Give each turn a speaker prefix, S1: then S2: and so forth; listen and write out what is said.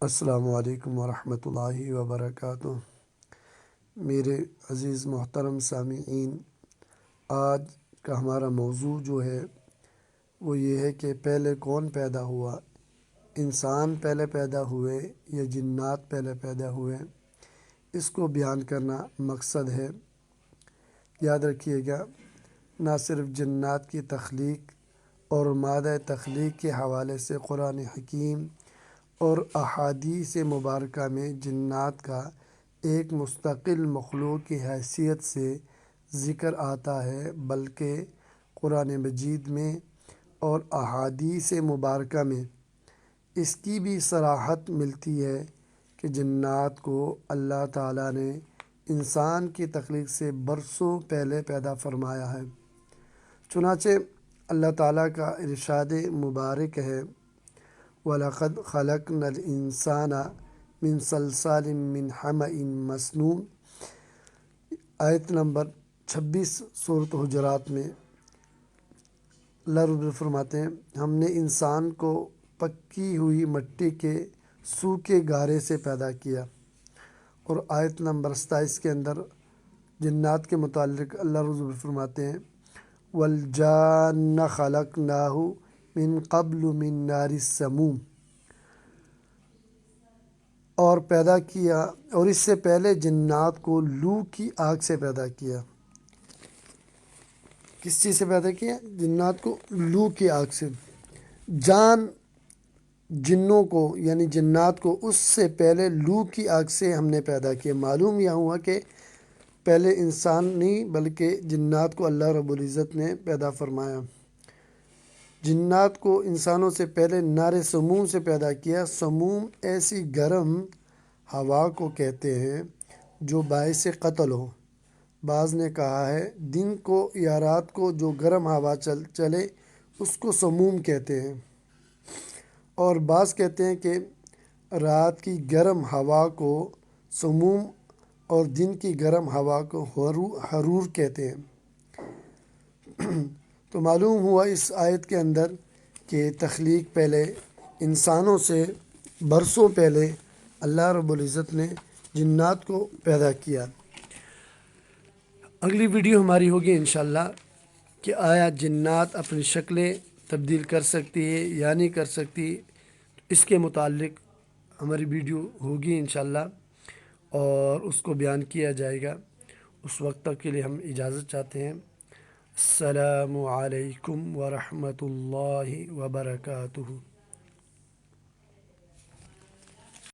S1: السلام علیکم ورحمۃ اللہ وبرکاتہ۔ میرے عزیز محترم سامعین، آج کا ہمارا موضوع جو ہے وہ یہ ہے کہ پہلے کون پیدا ہوا، انسان پہلے پیدا ہوئے یا جنات پہلے پیدا ہوئے، اس کو بیان کرنا مقصد ہے۔ یاد رکھیے گا، نہ صرف جنات کی تخلیق اور مادہ تخلیق کے حوالے سے قرآن حکیم اور احادیث مبارکہ میں جنات کا ایک مستقل مخلوق کی حیثیت سے ذکر آتا ہے، بلکہ قرآن مجید میں اور احادیث مبارکہ میں اس کی بھی صراحت ملتی ہے کہ جنات کو اللہ تعالیٰ نے انسان کی تخلیق سے برسوں پہلے پیدا فرمایا ہے۔ چنانچہ اللہ تعالیٰ کا ارشاد مبارک ہے، وَلَقَدْ خَلَقْنَا الْإِنسَانَ مِنْ صَلْصَالٍ مِّنْ حَمَإٍ مَّسْنُونٍ، آیت نمبر 26 سورۃ حجرات میں اللہ رب فرماتے ہیں، ہم نے انسان کو پکی ہوئی مٹی کے سوکھے گارے سے پیدا کیا۔ اور آیت نمبر 27 کے اندر جنات کے متعلق اللہ رب فرماتے ہیں، وَالْجَانَّ خَلَقْنَاهُ من قبل من نار السموم، اور پیدا کیا اور اس سے پہلے جنات کو لو کی آگ سے پیدا کیا۔ کس چیز سے پیدا کیا؟ جنات کو لو کی آگ سے۔ جنوں کو یعنی جنات کو اس سے پہلے لو کی آگ سے ہم نے پیدا کیا۔ معلوم یہ ہوا کہ پہلے انسان نہیں بلکہ جنات کو اللہ رب العزت نے پیدا فرمایا۔ جنات کو انسانوں سے پہلے نار سموم سے پیدا کیا۔ سموم ایسی گرم ہوا کو کہتے ہیں جو باعث قتل ہو۔ بعض نے کہا ہے دن کو یا رات کو جو گرم ہوا چلے اس کو سموم کہتے ہیں، اور بعض کہتے ہیں کہ رات کی گرم ہوا کو سموم اور دن کی گرم ہوا کو حرور کہتے ہیں۔ تو معلوم ہوا اس آیت کے اندر کہ تخلیق پہلے انسانوں سے برسوں پہلے اللہ رب العزت نے جنات کو پیدا کیا۔ اگلی ویڈیو ہماری ہوگی انشاءاللہ کہ آیا جنات اپنی شکلیں تبدیل کر سکتی ہے یا نہیں کر سکتی، اس کے متعلق ہماری ویڈیو ہوگی انشاءاللہ اور اس کو بیان کیا جائے گا۔ اس وقت تک کے لیے ہم اجازت چاہتے ہیں۔ السلام علیکم ورحمۃ اللہ وبرکاتہ۔